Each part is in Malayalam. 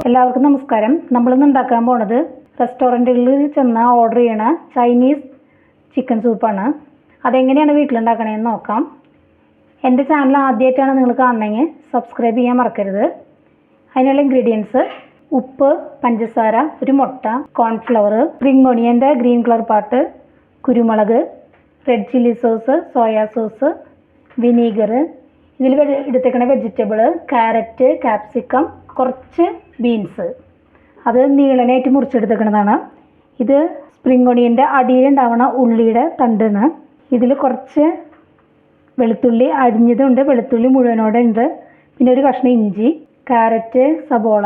എല്ലാവർക്കും നമസ്കാരം. നമ്മളിന്ന് ഉണ്ടാക്കാൻ പോണത് റെസ്റ്റോറൻറ്റുകളിൽ ചെന്ന് ഓർഡർ ചെയ്യണ ചൈനീസ് ചിക്കൻ സൂപ്പാണ്. അതെങ്ങനെയാണ് വീട്ടിലുണ്ടാക്കണതെന്ന് നോക്കാം. എൻ്റെ ചാനൽ ആദ്യമായിട്ടാണ് നിങ്ങൾ കാണണമെങ്കിൽ സബ്സ്ക്രൈബ് ചെയ്യാൻ മറക്കരുത്. അതിനുള്ള ഇൻഗ്രീഡിയൻസ്: ഉപ്പ്, പഞ്ചസാര, ഒരു മുട്ട, കോൺഫ്ലവർ, സ്പ്രിംഗ് ഒണിയൻ്റെ ഗ്രീൻ കളർ പാർട്ട്, കുരുമുളക്, red chilli sauce, soya sauce, vinegar. ഇതിൽ എടുത്തേക്കണ വെജിറ്റബിൾ ക്യാരറ്റ്, ക്യാപ്സിക്കം, കുറച്ച് ബീൻസ്. അത് നീളനായിട്ട് മുറിച്ചെടുത്തേക്കണതാണ്. ഇത് സ്പ്രിംഗ് ഒണിയൻ്റെ അടിയിലുണ്ടാവണ ഉള്ളിയുടെ തണ്ടാണ്. ഇതിൽ കുറച്ച് വെളുത്തുള്ളി അരിഞ്ഞതുണ്ട്, വെളുത്തുള്ളി മുഴുവനോടെ ഉണ്ട്, പിന്നെ ഒരു കഷ്ണം ഇഞ്ചി, ക്യാരറ്റ്, സബോള.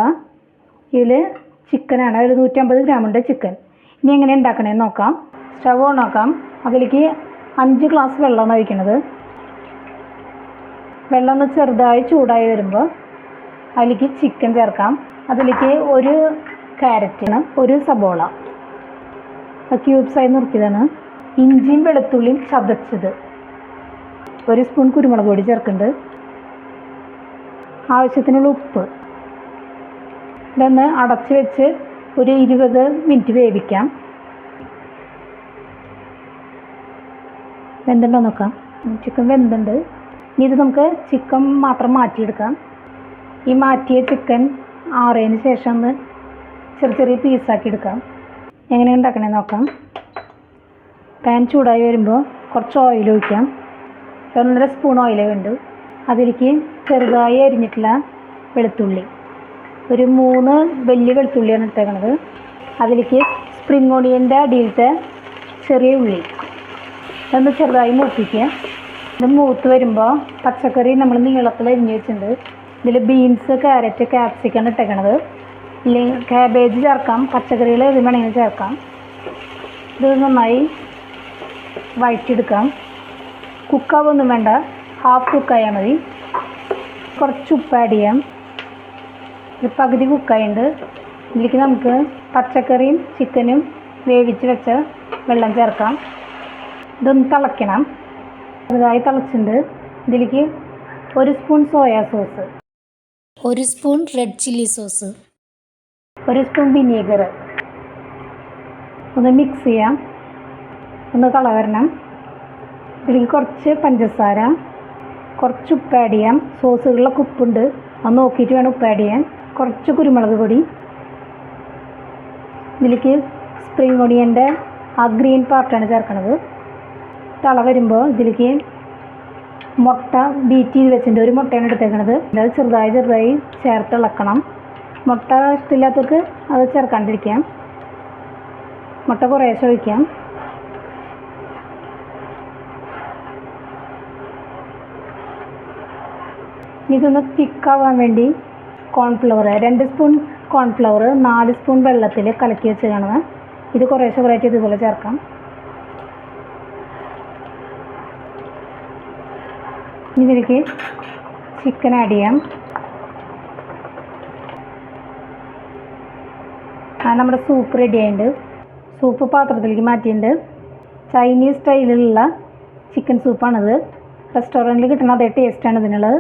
ഇതിൽ ചിക്കനാണ്, ഒരു 150 ഗ്രാമുണ്ട് ചിക്കൻ. ഇനി എങ്ങനെ ഉണ്ടാക്കണേന്ന് നോക്കാം. സ്റ്റവ് ഓൺ ആക്കാം. അതിലേക്ക് 5 ഗ്ലാസ് വെള്ളമാണ് ഒഴിക്കണത്. വെള്ളം ഒന്ന് ചെറുതായി ചൂടായി വരുമ്പോൾ അതിലേക്ക് ചിക്കൻ ചേർക്കാം. അതിലേക്ക് ഒരു ക്യാരറ്റിന്, ഒരു സബോള ക്യൂബ്സായി നുറുക്കിയതാണ്, ഇഞ്ചിയും വെളുത്തുള്ളിയും ചതച്ചത്, ഒരു സ്പൂൺ കുരുമുളക് പൊടി ചേർക്കുന്നുണ്ട്, ആവശ്യത്തിനുള്ള ഉപ്പ്. ഇതൊന്ന് അടച്ച് വെച്ച് ഒരു 20 മിനിറ്റ് വേവിക്കാം. വെന്തുണ്ടോ നോക്കാം. ചിക്കൻ വെന്തുണ്ട്. ഇനി ഇത് നമുക്ക് ചിക്കൻ മാത്രം മാറ്റിയെടുക്കാം. ഈ മാറ്റിയ ചിക്കൻ ആറിയതിന് ശേഷം ഒന്ന് ചെറിയ ചെറിയ പീസാക്കി എടുക്കാം. എങ്ങനെ ഉണ്ടാക്കണേന്ന് നോക്കാം. പാൻ ചൂടായി വരുമ്പോൾ കുറച്ച് ഓയിൽ ഒഴിക്കാം. 1.5 സ്പൂൺ ഓയിൽ വേണ്ടു. അതിലേക്ക് ചെറുതായി അരിഞ്ഞിട്ടുള്ള വെളുത്തുള്ളി, ഒരു 3 വലിയ വെളുത്തുള്ളിയാണ് ഇട്ടേക്കണത്. അതിലേക്ക് സ്പ്രിംഗ് ഒണിയൻ്റെ അടിയിലത്തെ ചെറിയ ഉള്ളി ഒന്ന് ചെറുതായി മൂപ്പിക്കുക. ഇത് മൂത്ത് വരുമ്പോൾ പച്ചക്കറി നമ്മൾ നീളത്തിൽ അരിഞ്ഞ് വെച്ചിട്ടുണ്ട്. ഇതിൽ ബീൻസ്, ക്യാരറ്റ്, ക്യാപ്സിക്കാണ് ഇട്ടേക്കണത്. ഇല്ലെങ്കിൽ കാബേജ് ചേർക്കാം, പച്ചക്കറികൾ ഏത് വേണമെങ്കിലും ചേർക്കാം. ഇത് നന്നായി വഴറ്റിയെടുക്കാം. കുക്കാവൊന്നും വേണ്ട, ഹാഫ് കുക്കായാൽ മതി. കുറച്ച് ഉപ്പ് ആഡ് ചെയ്യാം. ഒരു പകുതി കുക്കായുണ്ട്. ഇതിലേക്ക് നമുക്ക് പച്ചക്കറിയും ചിക്കനും വേവിച്ച് വെച്ച വെള്ളം ചേർക്കാം. ഇതൊന്ന് തിളയ്ക്കണം. ചെറുതായി തിളച്ചിട്ടുണ്ട്. ഇതിലേക്ക് 1 spoon soya sauce, 1 spoon red chilli sauce, 1 spoon vinegar. ഒന്ന് മിക്സ് ചെയ്യാം, ഒന്ന് കളവരണം. ഇതിലേക്ക് കുറച്ച് പഞ്ചസാര, കുറച്ച് ഉപ്പ് ആഡ് ചെയ്യാം. സോസുകളിലൊക്കെ ഉപ്പുണ്ട്, അത് നോക്കിയിട്ട് വേണം ഉപ്പ് ആഡ് ചെയ്യാൻ. കുറച്ച് കുരുമുളക് പൊടി. ഇതിലേക്ക് സ്പ്രിംഗ് ഒണിയൻ്റെ ആ ഗ്രീൻ പാർട്ടാണ് ചേർക്കണത്. തള വരുമ്പോൾ ഇതിലേക്ക് മുട്ട ബീറ്റ് ചെയ്ത് വെച്ചിട്ടുണ്ട്, ഒരു മുട്ടയാണ് എടുത്തേക്കണത്. അത് ചെറുതായി ചെറുതായി ചേർത്ത് ഇളക്കണം. മുട്ട ഇഷ്ടമില്ലാത്തവർക്ക് അത് ചേർക്കാണ്ടിരിക്കാം. മുട്ട കുറേശ്ശെ ഒഴിക്കാം. ഇതൊന്ന് തിക്കാവാൻ വേണ്ടി കോൺഫ്ലവർ, 2 സ്പൂൺ കോൺഫ്ലവർ 4 സ്പൂൺ വെള്ളത്തിൽ കലക്കി വെച്ച് കാണുക. ഇത് കുറേശ്ശെ കുറേശ്ശെ ഇതുപോലെ ചേർക്കാം. ഇതിലേക്ക് ചിക്കൻ ആഡ് ചെയ്യാം. നമ്മുടെ സൂപ്പ് റെഡി ആയിട്ടുണ്ട്. സൂപ്പ് പാത്രത്തിലേക്ക് മാറ്റിയിട്ടുണ്ട്. ചൈനീസ് സ്റ്റൈലിലുള്ള ചിക്കൻ സൂപ്പാണിത്. റെസ്റ്റോറൻറ്റിൽ കിട്ടുന്ന അതേ ടേസ്റ്റാണ് ഇതിനുള്ളത്.